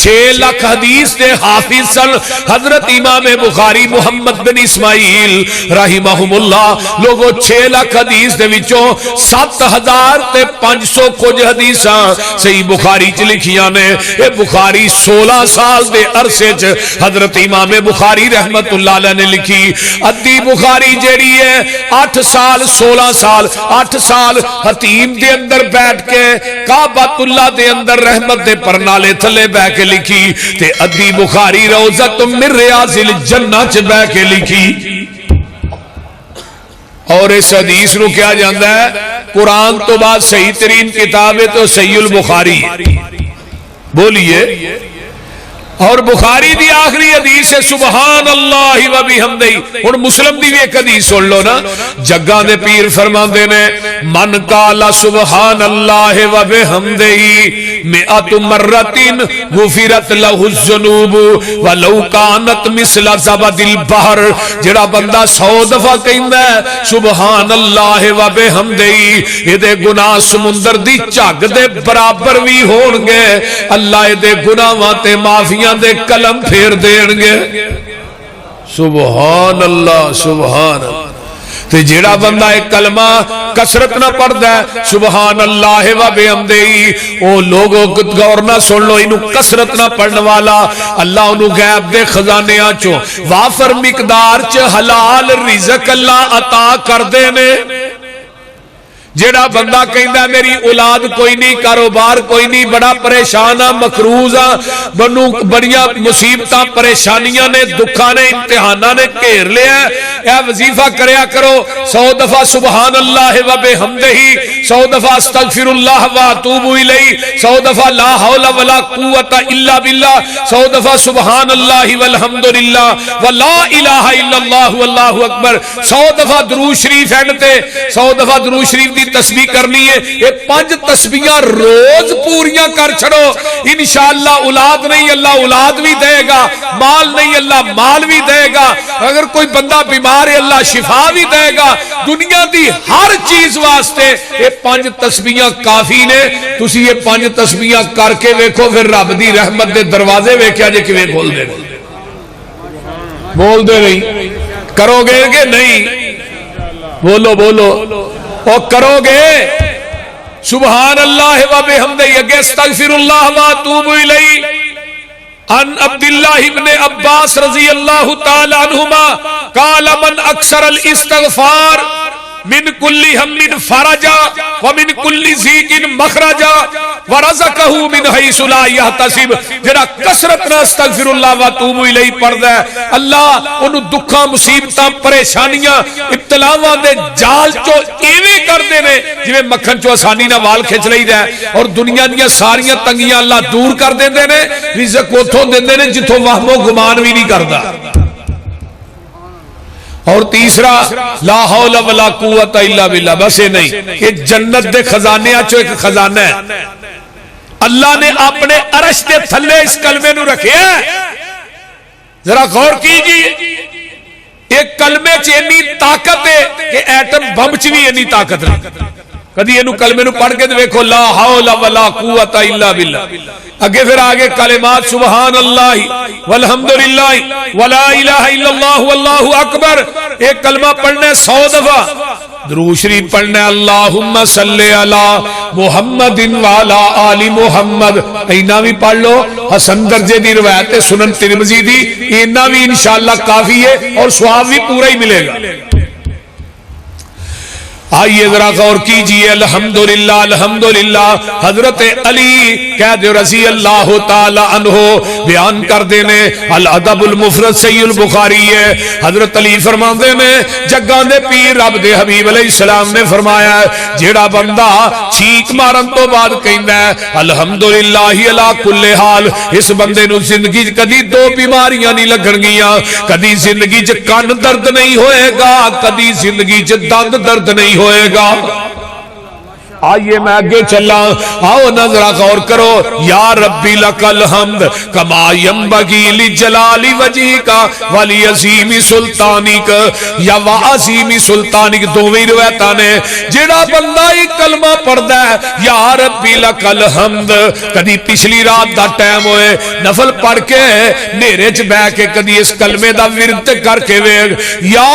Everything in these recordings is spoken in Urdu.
6 لاکھ حدیث دے حافظ سن حضرت امام بخاری محمد بن اسماعیل رحمہم اللہ لوگوں 6 لاکھ حدیث دے وچوں 7500 کچھ حدیثاں صحیح بخاری چ لکھیاں نے اے بخاری 16 سال دے عرصے چ حضرت امام بخاری رحمت اللہ علیہ نے لکھی ادی بخاری جیڑی ہے 8 سال 16 سال 8 سال حتیم دے اندر بیٹھ کے کعبۃ اللہ دے اندر رحمت دے پرنالے تھلے بیٹھ کے لکھی تے ادی بخاری روضۃ من ریاض الجنہ چ بیٹھ کے لکھی اور اس حدیث نو کیا جاندا ہے قرآن تو بعد صحیح ترین کتاب ہے تو صحیح البخاری بولیے اور بخاری دی آخری حدیث ہے سبحان اللہ و بحمدہ اور مسلم دی بھی ایک حدیث سن لو نا جگہ دے پیر فرماندے نے من قال سبحان اللہ و بحمدہ مئات مرۃ غفرت له الذنوب ولو كانت مثل زبد البحر جڑا بندہ 100 دفعہ کہندا ہے سبحان اللہ و بحمدہ اے دے گناہ سمندر دی جھگ دے برابر بھی ہون گے اللہ اے دے گناہاں تے معافی دے کلم پھیر دین گے سبحان اللہ سبحان اللہ تے جیڑا بندہ ایک کلمہ کثرت نہ پڑھدا ہے سبحان اللہ و بحمدہ او لوگوں غور نہ سن لو اینو کثرت نہ پڑھن والا اللہ انو غیب دے خزانیاں چوں وافر مقدار چ حلال رزق اللہ عطا کر دے نے جیڑا بندہ کہندا میری اولاد کوئی نہیں کاروبار کوئی نہیں بڑا پریشان ہاں مقروض ہاں بنو بڑیاں مصیبتاں پریشانیاں نے دکھاں نے امتحاناں نے گھیر لیا اے وظیفہ کریا کرو 100 دفعہ سبحان اللہ و بحمدہ 100 دفعہ استغفر اللہ و اتوب الیہ 100 دفعہ لا حول ولا قوت الا باللہ 100 دفعہ سبحان اللہ والحمد للہ ولا الہ الا اللہ واللہ اکبر 100 دفعہ درود شریف اینڈ تے 100 دفعہ درود شریف دی تسبیح کرنی ہے یہ 5 تسبیحاں روز پوریاں کر چھڑو انشاءاللہ اولاد نہیں اللہ اولاد بھی دے گا مال نہیں اللہ مال بھی دے گا اگر کوئی بندہ بیمار ہے اللہ شفا بھی دے گا دنیا دی ہر چیز واسطے یہ 5 تسبیحاں کافی نے تسی یہ 5 تسبیحاں کر کے ویکھو پھر رب دی رحمت دے دروازے ویکھیا جے کیویں کھول دے بول دے نہیں کرو گے کہ نہیں بولو بولو اور کرو گے سبحان اللہ و بحمدہ اگے استغفر اللہ و اتوب الیہ عن عبداللہ ابن عباس رضی اللہ تعالی عنہما قال من اکثر الاستغفار من کل ہم فرجا ومن کل ضیق مخرجا ورزقہ من حیث لا یحتسب جڑا کثرت نہ استغفر اللہ و اتوب الیہ پڑھدا ہے اللہ انہوں دکھاں مصیبتاں پریشانیاں ابتلاواں دے جال چو ایویں کر دے نے جویں مکھن چو آسانی نہ وال کھچ لئیدا ہے اور دنیا دیاں ساریاں تنگیاں اللہ دور کر دیندے نے رزق اوتھوں دیندے نے جتھوں وہم و گمان بھی نہیں کردا اور تیسرا لا حول ولا قوت الا باللہ بس نہیں یہ جنت دے خزانے آچو ایک خزانہ ہے اللہ نے اپنے عرش دے تھلے اس کلمے نو رکھے ہیں ذرا غور کیجئے ایک کلمے چ اتنی طاقت ہے کہ ایٹم بم چ بھی اتنی طاقت نہیں کدی اینو کلمے نو پڑھ کے دیکھو لا حول ولا قوت الا باللہ اگے پھر آگے کلمات سبحان اللہ والحمدللہ ولا الہ الا اللہ واللہ اکبر ایک کلمہ پڑھنے 100 دفعہ درود شریف پڑھنے اللہم صلی علی محمد وعلی آل محمد اینا بھی پڑھ لو حسن درجے دی روایت سنن ترمذی دی اینا بھی انشاءاللہ کافی ہے اور ثواب بھی پورا ہی ملے گا آئیے ذرا غور کیجئے الحمدللہ الحمدللہ حضرت علی کہہ دے رضی اللہ تعالی عنہ بیان کر دینے الادب المفرد صحیح البخاری ہے حضرت علی فرمان دینے جگہ دے پیر رب دے حبیب علیہ السلام نے فرمایا ہے جیڑا بندہ چھیک مارن تو بعد کہندہ ہے الحمدللہ علی کل حال اس بندے نو زندگی کدی 2 بیماریاں نہیں لگن گیاں کدی زندگی چ کان درد نہیں ہوئے گا کدی زندگی چ دند درد نہیں ہوئے گا آئیے میں آگے چلا، آؤ نظرہ غور کرو. یا ربی لکل حمد کما ینبغی لجلال وجہک ولیعظیم سلطانک، یا وعظیم سلطانک دوویں روایتاں نے. جڑا بندہ ایک کلمہ پڑھدا ہے یا ربی لکل حمد، کدی پچھلی رات دا ٹائم ہوئے نفل پڑھ کے نیرے چ بیٹھ کے کدی اس کلمے دا ورد کر کے ویکھ، یا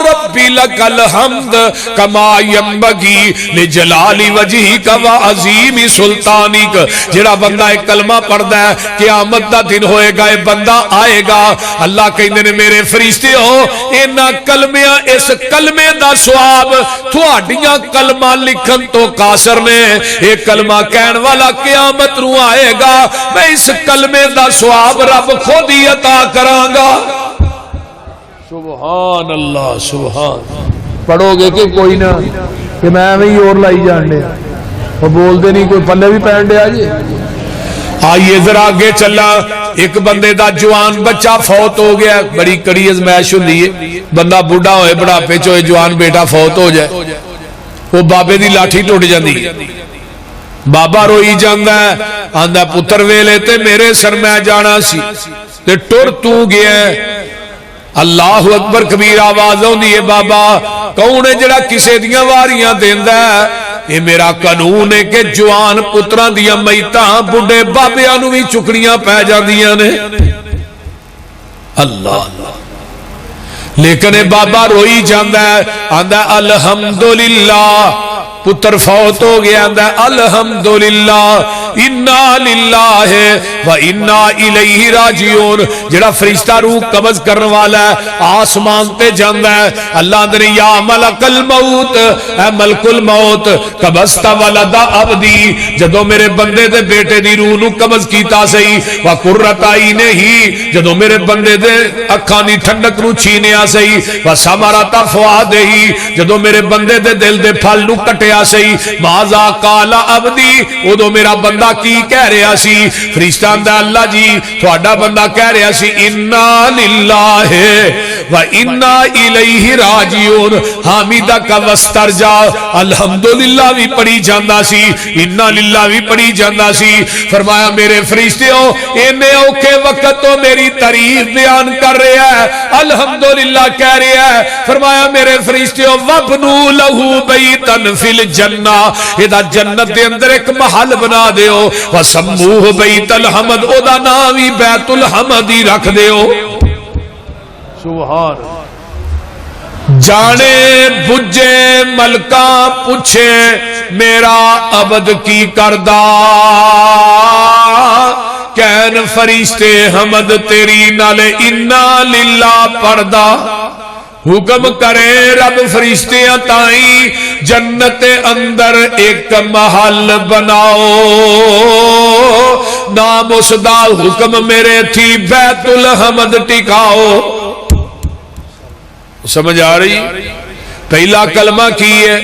ربی لکل حمد کما ینبغی لجلال وجہک وعظیم سلطانک. جڑا بندہ ایک کلمہ پڑھدا ہے قیامت دا دن ہوئے گا، یہ بندہ آئے گا، اللہ کہندے نے میرے فرشتے ہو انہاں کلمیاں اس کلمے دا ثواب تھوڑیاں کلمہ لکھن تو قاصر نے. ایک کلمہ کہن والا قیامت نو آئے گا، میں اس کلمے دا ثواب رب خود ہی عطا کراں گا. سبحان اللہ سبحان. پڑھو گے کہ کوئی نہ کہ میں بھی اور لائی جان دے وہ بول دے نہیں کوئی پلے بھی پہن دے. آجے آئیے ذرا آگے چلا. ایک بندے دا جوان بچہ فوت ہو گیا، بڑی کڑی ازمائش ہوندی ہے. بندہ بوڑھا ہوئے بڑھاپے چ ہوئے جوان بیٹا فوت ہو جائے، وہ بابے دی لاٹھی ٹوٹ جاندی. بابا روئی جاندا ہے، آندا پتر ویلے تے میرے سر میں جانا سی تے ٹر تو گیا. اللہ اکبر کبیر آواز ہوندی ہے، بابا کون ہے جڑا کسے دیاں واریاں دیندا ہے؟ یہ میرا قانون ہے کہ جوان پتراں دیاں میتاں بڈھے بابیاں نو بھی چکنیاں پہ جاندیاں نے. اللہ لیکن بابا روئی جاندا ہے، آندا الحمدللہ پتر فوت ہو گیا، آندا الحمدللہ انا للہ و انا الیہ راجعون. جڑا فرشتہ روح قبض کرنے والا ہے آسمان تے جاندا ہے. اللہ نے یا ملک الموت، اے ملک الموت قبضت ولد عبدی، جدو میرے بندے دے بیٹے دی روح نو قبض کیتا سی، وقرۃ عینہ جدو میرے بندے دے اکھاں دی ٹھنڈک نو چھینیا سی، وثمرۃ فؤادہ جدو میرے بندے دے دل دے پھل نو کٹیا سی. ماذا قال عبدی، ادو میرا بندہ کی کہہ رہا سی؟ فرشتہ دا اللہ جی تھوڑا بندہ کہہ رہا سی انا للہ و انا الیہ راجعون. حامدک واسترجا الحمدللہ بھی پڑھی جاندا سی، انا للہ بھی پڑھی جاندا سی. فرمایا میرے فرشتیوں اینے اوکھے وقت تو میری تعریف بیان کر رہا ہے، الحمدللہ کہہ رہا ہے. فرمایا میرے فرشتیوں وابنو لہو بیتن فی الجنہ، ادا جنت دے اندر ایک محل بنا دیو، وسموہ بیت الحمد، او دا نام ہی بیت الحمد ہی رکھ دیو. سبحان. جانے بجے ملکاں پوچھے میرا عبد کی کردہ، کہن فرشتے حمد تیری نالے انا للہ پردہ. حکم کرے رب فرشتیاں تائیں جنت اندر ایک محل بناؤ، نام اس دا حکم میرے تھی بیت الحمد ٹکاؤ. سمجھ آ رہی؟ پہلا کلمہ کی ہے،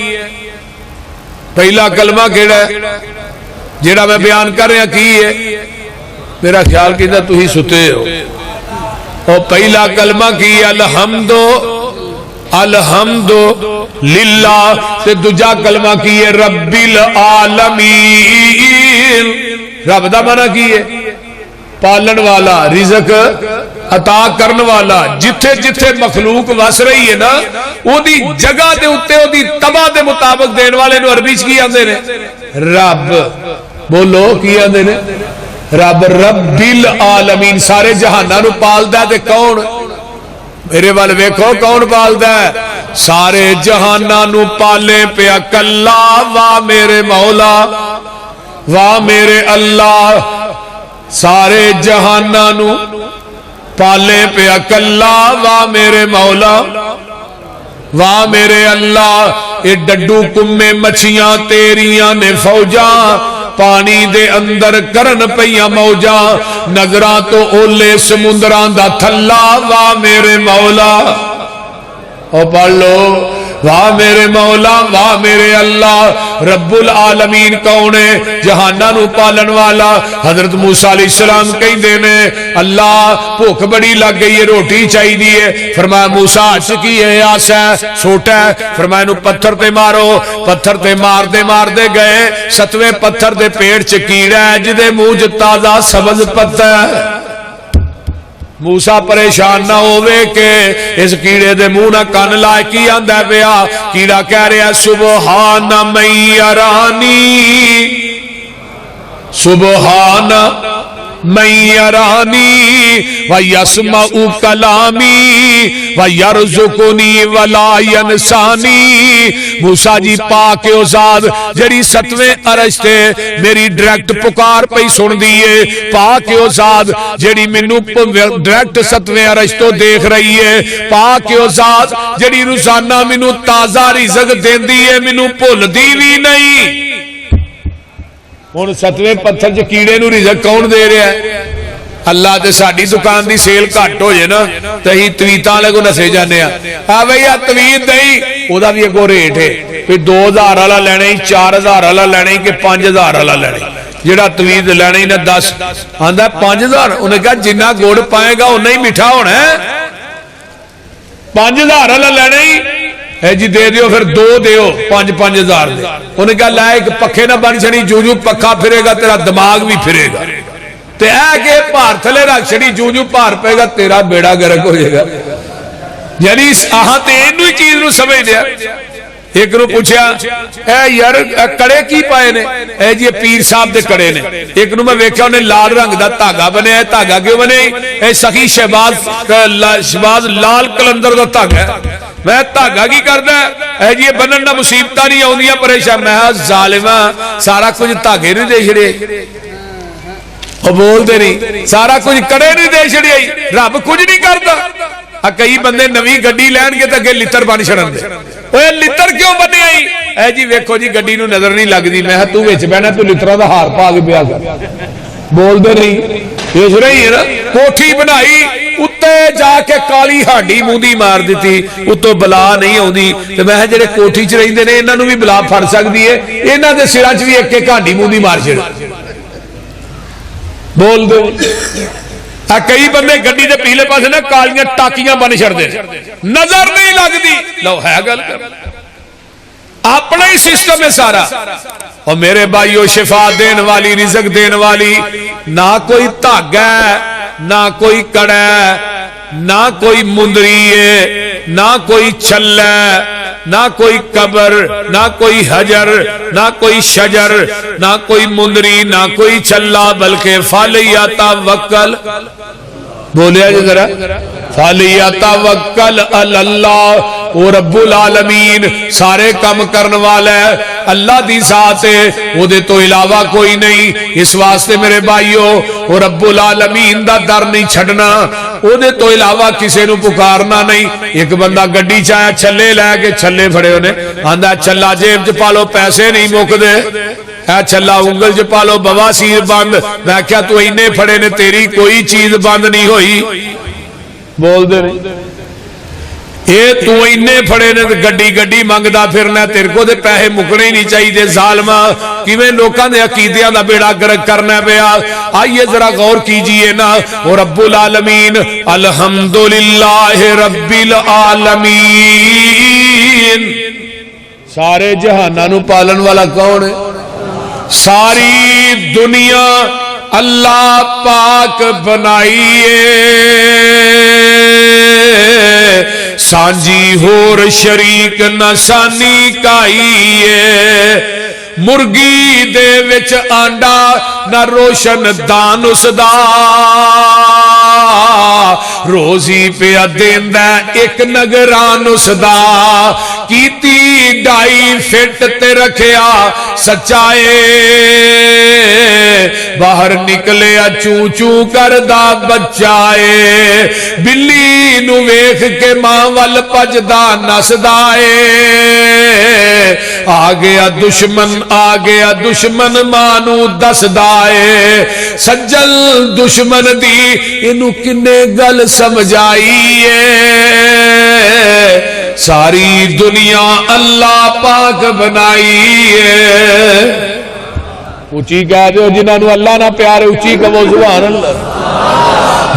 پہلا کلمہ کیڑا ہے جیڑا میں بیان کر رہا کی ہے؟ میرا خیال کیتا تو ہی ستے ہو. اور پہلا کلمہ کی الحمد الحمد للہ، تے دوجا کلمہ کی ہے رب العالمین. رب دا معنی کی ہے؟ پالن والا، رزق عطا کرن والا. جتھے جتھے مخلوق وس رہی ہے نا او دی جگہ دے اوتے او دی تباہ دے مطابق دین والے نو عربی چ کی آندے نے؟ رب. بولو کی آندے نے؟ رب. رب العالمین سارے جہاناں نو پالدا ہے. تے کون؟ میرے وال ویکھو کون پالدا ہے؟ سارے جہاناں نو پالے پیا کلا. واہ میرے مولا، واہ میرے اللہ. سارے جہاناں نو پالے پیا کلا. واہ میرے مولا، واہ میرے اللہ. اے ڈڈو کمے مچھیاں تیریاں نے فوجاں، پانی دے اندر کرن پیاں موجاں، نظراں تو اولے سمندراں دا تھلا. واہ میرے مولا. اور پڑھ لو واہ میرے مولا واہ میرے اللہ رب العالمین کون ہے جہاناں نو پالن والا حضرت موسیٰ علیہ السلام کہندے نے اللہ بھوک بڑی لگ گئی ہے روٹی چاہیے فرمایا موسیٰ اچ کی ہے آسا ہے سوٹا ہے فرمایا نو پتھر تے مارو پتھر تے مار دے گئے 7ویں پتھر دے پیڑ چ کیڑا ہے جدے منہ تازہ سبز پتا ہے موسیٰ پریشان نہ ہوئے کہ اس کیڑے دے منہ نہ کان لائے کی آندہ پیا کیڑا کہہ رہے ہیں سبحان من یرانی سبحان من یرانی ویسمع کلامی ویرزقنی ولا ینسانی موسیٰ جی پاک او ذات جڑی 7ویں عرش تے میری ڈائریکٹ پکار پئی سن دیئے پاک او ذات جڑی مینوں ڈائریکٹ 7ویں عرش تو دیکھ رہی ہے پاک او ذات جڑی روزانہ مینوں تازہ رزق دیندی ہے مینوں بھلدی وی نہیں ہن 7ویں پتھر چ کیڑے نو رزق کون دے رہا ہے اللہ تے ساڈی دکان دی سیل گھٹ ہو جائے نا تے ہی تویتاں والے کو نسے جانے آ بھئی آ تویت دئی او دا بھی اگوں ریٹ ہے کوئی 2000 والا لینا ہی 4000 والا لینا ہی کہ 5000 والا لینا جڑا تویت لینا ہی نہ 10 آندا 5000 انہیں کہا جنہ گڑ پائے گا اتنا ہی میٹھا ہونا ہے 5000 والا لینا ہی اے جی دے دیو پھر 2 دیو 5-5000 دے انہیں کہا لائے ایک پکھے نہ بن چھڑی جو جو پکھا پھرے گا تیرا دماغ بھی پھرے گا تے اے کہ پار تھلے رکھ چھڑی جو جو پار پے گا تیرا بیڑا گرک ہو جائے گا یعنی آہاں تے اینو ہی چیز نو سمجھ دیا ایک نو پوچھا اے یار کڑے کی پائے نے اے جی پیر صاحب دے کڑے نے ایک نو میں ویکھیا انہیں لال رنگ دا تاگا بنے ہے تاگا کیوں بنے اے سخی شہباز لال کلندر دا تاگا ہے میں تاگا کی کردا ہے اے جی بنن نہ مصیبتاں نہیں آوندیاں پریشان میں ظالما سارا کچھ تاگے نہیں دے چھڑے او بول دے نہیں سارا کچھ کڑے نہیں دے چھڑی رب کچھ نہیں کردا کئی بندے نویں گڈی لین کے تے اگے لتر بن چھڑن دے اوے لتر کیوں بنے آئی اے جی ویکھو جی گڈی نو نظر نہیں لگدی میں تو وچ بہنا تو لتراں دا ہار پا کے پیا کر بول دے نہیں یہ سن رہی ہے نا کوٹھی بنائی اتے جا کے کالی ہاڈی موندی مار دیتی اتو بلا نہیں آوندی تے میں جڑے کوٹھی چ رہندے نے انہاں نو بھی بلا پھڑ سکدی ہے انہاں دے سراں چ بھی ایک ایک ہاڈی موندی مار چھڑ بول دو کئی بندے گڈی دے پیلے پاسے نا کالیاں ٹاکیاں بن چھڑدے نظر نہیں لگدی لو ہے گل اپنا ہی سسٹم ہے سارا اور میرے بھائیو شفا دین والی رزق دین والی نہ کوئی دھاگا ہے نہ کوئی کڑا ہے نہ کوئی مندری ہے نہ کوئی چھل ہے نہ کوئی قبر نہ کوئی حجر نہ کوئی شجر نہ کوئی مندری نہ کوئی چھلا بلکہ فَلْيَتَوَكَّلْ بولیا جی ذرا فَلْيَتَوَكَّلْ عَلَى اللَّهِ وہ رب العالمین سارے کام کرنے والا ہے اللہ دی ذات ہے وہ دے تو علاوہ کوئی نہیں اس واسطے میرے بھائیو وہ رب العالمین دا در نہیں چھڑنا وہ دے تو علاوہ کسے نو پکارنا نہیں ایک بندہ گڈی چاہیا چھلے لے کے چھلے پھڑے ہونے آندہ چھلا جیب چ پالو پیسے نہیں موک دے اے چھلا انگل چ پالو بواسیر بند میں کیا تو اینے پھڑے نے تیری کوئی چیز بند نہیں ہوئی بول دے نہیں یہ تو اینے پھڑے نے گڈی گڈی منگدا پھرنا تیرے کو دے پیسے مکنے ہی نہیں چاہیے ظالما کیویں لوکاں دے عقیدیاں دا بیڑا گرک کرنا پیا آئیے ذرا غور کیجئے نا وہ رب العالمین الحمدللہ رب العالمین سارے جہاناں نو پالن والا کون ہے ساری دنیا اللہ پاک بنائیے سانجی ہور شریک نسانی کائیے مرگی دے وچ آنڈا نہ روشن دان اس دا روزی پہ دیندہ ایک نگران اس دا کیتی ڈائی فٹ تے رکھیا سچائے باہر نکلے چوں چوں کردہ بچائے بلی نو ویکھ کے ماں وال پجدہ نسدائے آگیا دشمن مانو دس دائے سجل دشمن دی انو کنے گل سمجھائیے ساری دنیا اللہ پاک بنائی ہے. اچھی کہہ دو جنہوں اللہ نہ پیارے اچھی کہو سبحان اللہ.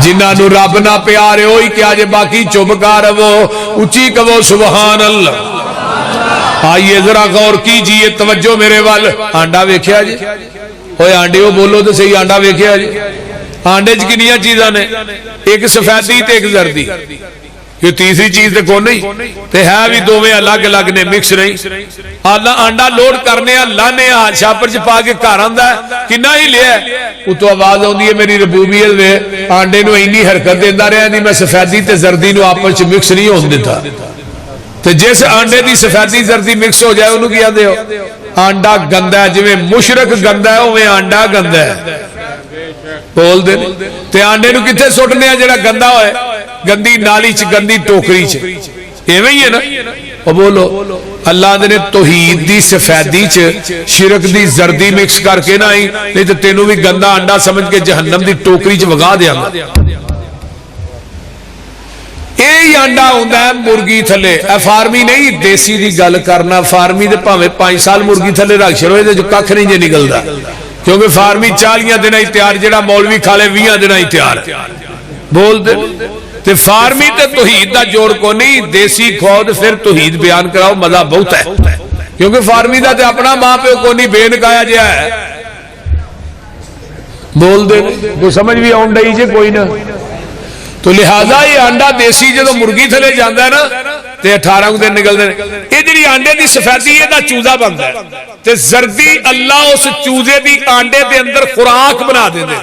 جنہوں رب نہ پیارے ہوئی کیا جے باقی چپ کر وہ اچھی کہو سبحان اللہ. آئیے ذرا غور کیجئے توجہ میرے وال. آنڈا ویکھیا جی ہوئے آنڈے ہو بولو تو صحیح آنڈا ویکھیا جی. آنڈے کنیاں چیزاں نے ایک سفیدی تے ایک زردی. یہ تیسری چیز تے کون نہیں تے ہے بھی دوویں الگ الگ نے مکس نہیں. اللہ آنڈا لوڈ کرنے اللہ نے شاپر چ پا کے گھر آندا ہے کنا ہی لیا اتو آواز آندی ہے میری ربوبیت وے آنڈے نو اینی حرکت دیندا رہیا نہیں میں سفیدی تے زردی نو آپس چ مکس نہیں ہون دیتا. تے جس آنڈے دی سفیدی زردی مکس ہو جائے انہوں کی آندے ہو آنڈا گندا ہے. جویں مشرک گندا ہے اوویں آنڈا گندا ہے. بول دے تے آنڈے نو کتھے سٹنے ہیں جڑا گندا ہوئے گندی نالی چ گندی ٹوکری چ ایویں ہی ہے نا. او بولو اللہ نے توحید دی سفیدی چ شرک دی زردی مکس کر کے نہ آئی نہیں تے تینوں بھی گندا انڈا سمجھ کے جہنم دی ٹوکری چ وگا دیاں گا. یہ انڈا ہوندا ہے مرغی تھلے. اے فارمی نہیں دیسی دی گل کرنا. فارمی دے پاویں 5 سال مرغی تھلے رکھ چھڑو تے جو ککھ نہیں جے نکلدا کیونکہ فارمی 40 دن ہی تیار جڑا مولوی کھا لے 20 دن ہی تیار. بول دے تے فارمی تے توحید دا جوڑ کو نہیں. دیسی کھود پھر توحید بیان کراؤ مزہ بہت ہے کیونکہ فارمی دا تے اپنا ماں پیو کو نہیں بے نکایا جیا ہے. بول دے کوئی سمجھ بھی آن ڈئی جے کوئی نہ. تو لہذا یہ انڈا دیسی جدو مرغی تھلے جاندہ ہے نا تے 18 دن نکل دے. یہ جڑی آنڈے دی سفیدی ہے نا چوزہ بنتا ہے تے زردی اللہ اس چوزے دی آنڈے دے اندر خوراک بنا دے دے.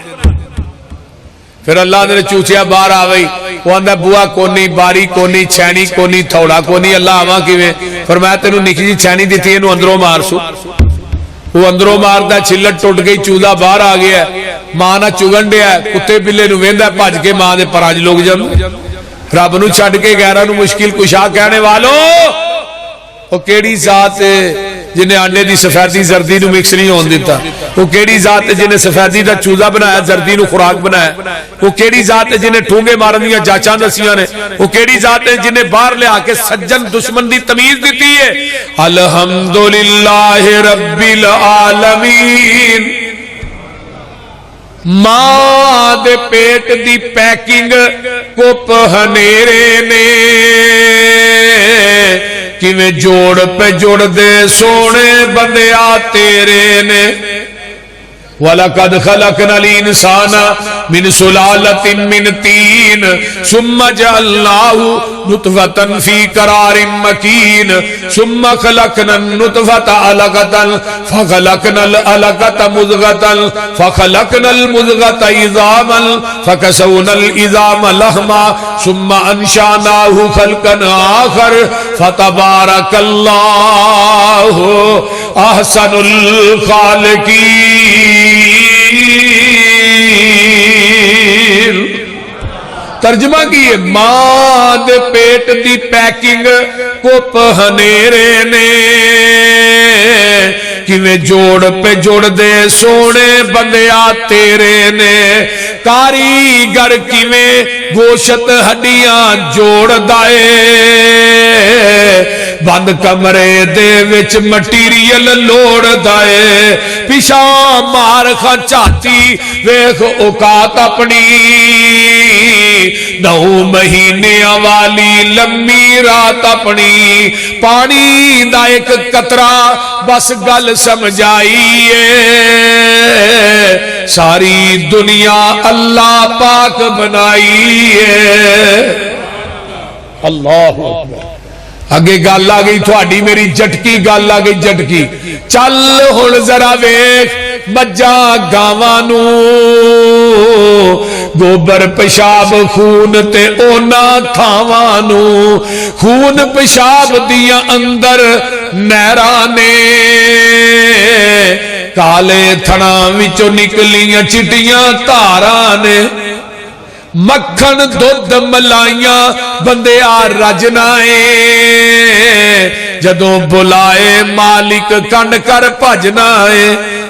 پھر اللہ نے چوچیا باہر آ گئی وہ آندا بوا کونی باری کونی چھینی کونی تھوڑا کونی. اللہ آواں کیویں فرمایا تینوں نکی جی چھینی دیتی ہے انہوں اندروں مار سو. وہ اندروں ماردا چھلٹ ٹوٹ گئی چوزا باہر آ گیا ماں نہ چگن ڈیا کتے بلے نو ویندا بھج کے ماں دے پراج لوگ جانو. رب نو چھڈ کے غیراں نو مشکل کشا کہنے والو وہ کیڑی ذات ہے جنہیں آنڈے دی سفیدی زردی نو مکس نہیں ہون دیتا. وہ کیڑی ذات ہے جنہیں سفیدی دا چوزا بنایا زردی نو خوراک بنایا. وہ کیڑی ذات ہے جنہیں ٹھونگے مارن دیا جاچاں دسیاں نے. وہ کیڑی ذات ہے جنہیں باہر لے آ کے سجن دشمن دی تمیز دیتی ہے. الحمدللہ رب العالمین. ماں دے پیٹ دی پیکنگ کو پہنیرے نے کیویں جوڑ پہ جوڑ دے سونے بندیا تیرے نے. وَلَقَدْ خَلَقْنَا الْإِنسَانَ مِنْ سُلَالَةٍ مِنْ طِينٍ ثُمَّ جَعَلْنَاهُ نُطْفَةً فِي قَرَارٍ مَكِينٍ ثُمَّ خَلَقْنَا النُّطْفَةَ عَلَقَةً فَخَلَقْنَا الْعَلَقَةَ مُضْغَةً فَخَلَقْنَا الْمُضْغَةَ عِظَامًا فَكَسَوْنَا الْعِظَامَ لَحْمًا ثُمَّ أَنشَأْنَاهُ خَلْقًا آخَرَ فَتَبَارَكَ اللَّهُ أَحْسَنُ الْخَالِقِينَ. ترجمہ کیے ماں دے پیٹ دی پیکنگ کو پہنیرے نے کیویں جوڑ پہ جوڑ دے سونے بندیا تیرے نے. کاریگر کیویں گوشت ہڈیاں جوڑ دائے بند کمرے دے وچ مٹیریل لوڑ دائے. پیشا مار خاں چاہتی ویخ اوقات اپنی 9 مہینے والی لمبی رات اپنی. پانی دا ایک قطرہ بس گل سمجھائیے ساری دنیا اللہ پاک بنائیے. اللہ اکبر. اگے گل آ گئی تھوڑی میری جٹکی گل آ گئی جٹکی. چل ہن ذرا ویکھ مجھاں گاواں نو گوبر پیشاب خون تے اونا تھاواں نو خون پیشاب دیاں اندر نہراں نے کالے تھڑاں وچوں نکلیاں چٹیاں تاراں نے. مکھن دودھ ملائیاں بندیا رجنائے جدوں بلائے مالک کنڈ کر بھجنا ہے.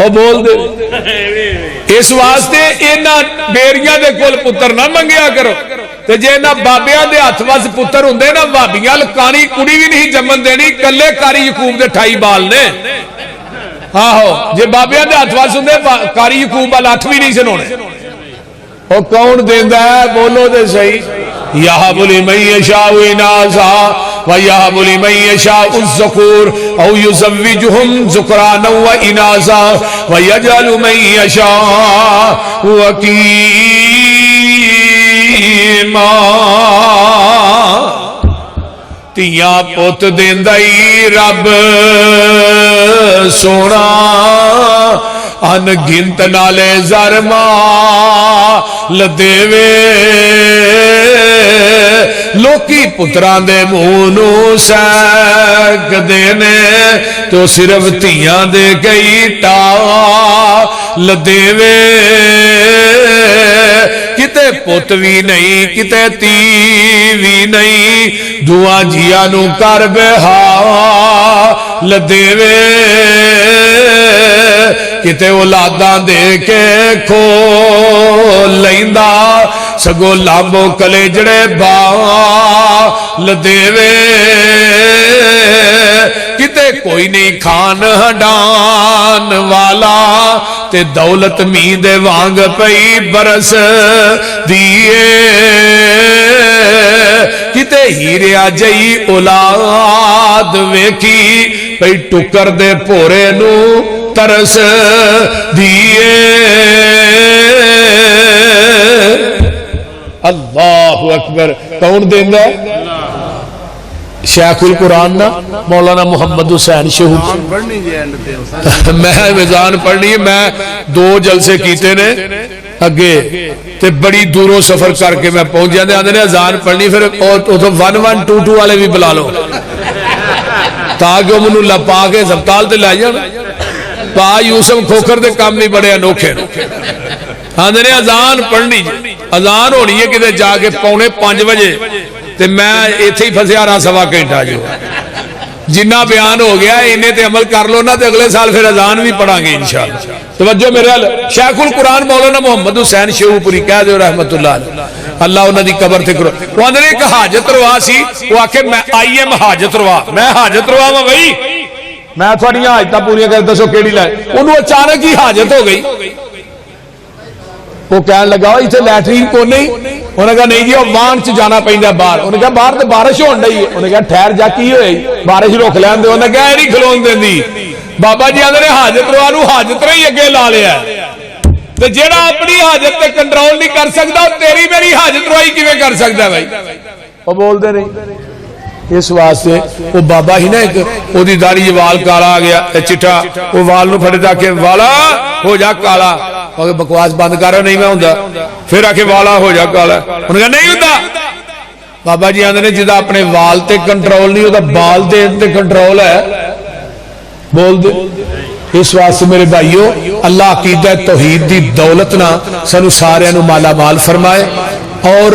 وہ بول دے اس واسطے انہاں بیریاں دے کول پتر نہ منگیا کرو تے جے نہ بابیاں دے ہاتھ وس پتر ہوندے نا بھابیاں کانی کڑی بھی نہیں جمن دینی کلے کاری یعقوب دے 28 بال نے آہو جے بابیاں دے ہاتھ وس ہوندے کاری یعقوب وال 8 بھی نہیں سنونے وہ کون دیندا ہے بولو تے صحیح یہب لمن یشاء اناثا ویہب لمن یشاء الذکور او یزوجہم ذکرانا واناثا ویجعل من یشاء وقیما تیاں پوت دیندائی رب سونا ان گنت نالے زرما لدیوے لوکی پتران دے مونو سیک دینے تو صرف تیاں دے گئی ٹا لدیوے کتے پوت بھی نہیں کتے تی بھی نہیں دعا جیا نو کر بہا لدیوے کتے اولاداں دے کے کھو لیندا سگو لامبو کلے جڑے با لدیوے کتے کوئی نہیں کھان ہڈان والا تے دولت مید وانگ پئی برس دیئے کتے ہیریا جئی اولاد ویکھی پئی ٹکر دے پورے نو ترس دیئے اللہ اکبر کون دیندہ ہے شیخ القرآن نا مولانا محمد حسین شہو میں وزان پڑھنی ہے میں 2 جلسے کیتے نے اگے تے بڑی دوروں سفر کر کے میں پہنچ جاندے آندے نے اذان پڑھنی پھر 1122 والے بھی بلا لو تاکہ وہ منو لپا کے ہسپتال تے لے جانا پا یوسف کھوکر دے کام نہیں بڑے انوکھے آندے نے اذان پڑھنی اذان ہونی ہے کدے جا کے 4:45 بجے تے میں ایتھے ہی پھنسیا رہا 1.25 گھنٹہ جو جنہ بیان ہو گیا انہیں تے عمل کر لو نا تے اگلے سال پھر اذان بھی پڑھا گے انشاءاللہ توجہ میرے شیخ القرآن مولانا محمد حسین شیخو پوری کہہ دے رحمت اللہ اللہ انہاں دی قبر تے کرو وہ اندر ایک حاجت روا سی وہ آکھے میں آئی ایم حاجت روا میں حاجت روا میں بھائی میں تھوڑی حاجتاں پوریاں کر دسو کیڑی لائے انہوں اچانک ہی حاجت ہو گئی وہ کہنے لگا اتنے لیٹرین کو نہیں انہوں نے کہا نہیں جی وہ وان چ جانا پہنتا باہر انہوں نے کہا باہر تو بارش ہون ڈئی ہے انہوں نے کہا ٹھہر جا کی ہوئی بارش روک لین دے انہوں نے کہا نہیں کھلون دینی بابا جی آدھے حاجت روا نو حاجت رہی اگے لا لیا تو جیڑا اپنی حاجت تے کنٹرول نہیں کر سکتا تیری میری حاجت روائی کیویں کر سکتا ہے بھائی وہ بول دے نہیں اس واسطے وہ بابا ہی نا ایک وہ دی داڑھی وال کالا آ گیا چٹا وہ وال نو پھڑے تاکہ والا ہو جا کالا بکواس بند کر رہا نہیں میں ہوں پھر آ کے والا ہو جا کالا انہوں نے کہا نہیں ہوتا بابا جی آدھے نے جدا اپنے وال تے کنٹرول نہیں ہوتا بال تے کنٹرول ہے بول دے اس واسطے میرے بھائیو اللہ عقیدہ توحید دی دولت نہ سنو سارے نو مالا مال فرمائے اور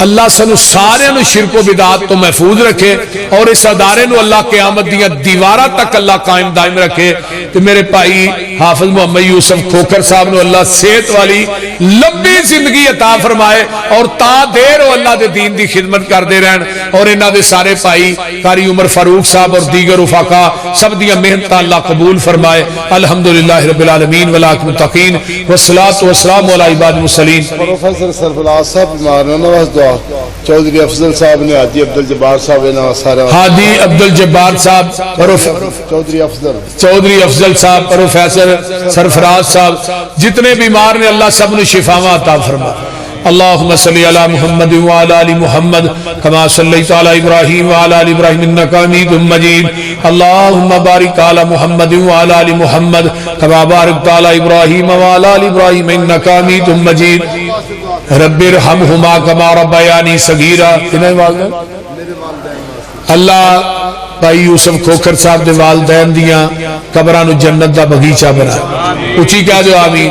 اللہ سنو سارے نو شرک و بدعات تو محفوظ رکھے اور اس ادارے نو اللہ قیامت دیاں دیوارہ تک اللہ قائم دائم رکھے تو میرے بھائی حافظ محمد یوسف کھوکر صاحب نو اللہ صحت والی لمبی زندگی عطا فرمائے اور تا دیر وہ اللہ دے دین دی خدمت کر دے رہن اور انہاں دے سارے بھائی قاری عمر فاروق صاحب اور دیگر رفقا سب دیاں محنت اللہ قبول فرمائے الحمدللہ رب العالمین والعاقبۃ للمتقین والصلاۃ والسلام علی عباد المرسلین پروفیسر سرفراز صاحب مارنا نواز دعا چودھری افضل صاحب نے حاجی عبدالجبار صاحب نے سارا حاجی عبدالجبار صاحب چودھری افضل صاحب پروفیسر سرفراز صاحب جتنے بیمار نے اللہ سب نے شفاواں عطا فرما اللهم صل على محمد وعلى ال محمد كما صليت على ابراهيم وعلى ال ابراهيم انك حميد مجيد اللهم بارك على محمد وعلى ال محمد كما باركت على ابراهيم وعلى ال ابراهيم انك حميد مجيد رب ارحمهما كما ربياني صغيرا اللہ بھائی یوسف کھوکر صاحب دے والدین دیاں قبراں نو جنت دا باغیچہ بنا اچھی کہہ دو آمین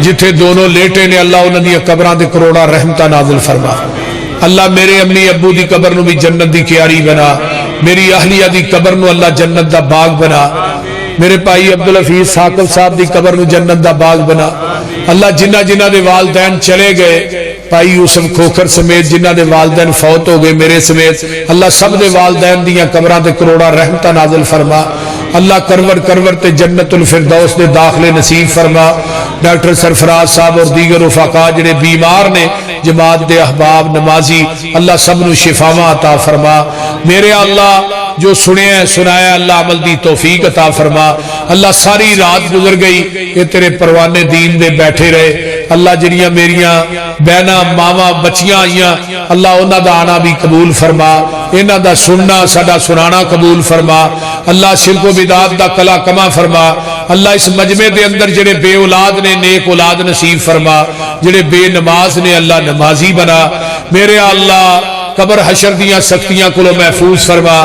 جتھے دونوں لیٹے نے اللہ انہاں دی قبراں دے کروڑا رحمتاں نازل فرما اللہ میرے امی ابو دی قبر نو بھی جنت دی کیاری بنا میری اہلیہ دی قبر نو اللہ جنت دا باغ بنا میرے بھائی عبدالحفیظ ثاقب صاحب دی قبر نو جنت دا باغ بنا اللہ جنہ جنہ دے والدین چلے گئے بھائی یوسف کھوکھر سمیت جنہ دے والدین فوت ہو گئے میرے سمیت اللہ سب دے والدین دیاں قبراں تے کروڑا رحمتاں نازل فرما اللہ کرور تے جنت الفردوس دے داخلے نصیب فرما ڈاکٹر سرفراز صاحب اور دیگر رفقا جڑے بیمار نے جماعت دے احباب نمازی اللہ سب نو شفاواں عطا فرما میرے اللہ جو سنیا سنایا اللہ عمل دی توفیق عطا فرما اللہ ساری رات گزر گئی کہ تیرے پروانے دین دے بیٹھے رہے اللہ جڑیاں میریاں بہنا ماواں بچیاں آئیاں اللہ انہاں دا آنا بھی قبول فرما انہاں دا سننا ساڈا سنانا قبول فرما اللہ شرک و بدعت دا کلا کما فرما اللہ اس مجمع دے اندر جڑے بے اولاد نے نیک اولاد نصیب فرما جڑے بے نماز نے اللہ نمازی بنا میرے اللہ قبر حشر دیاں سختیاں کو محفوظ فرما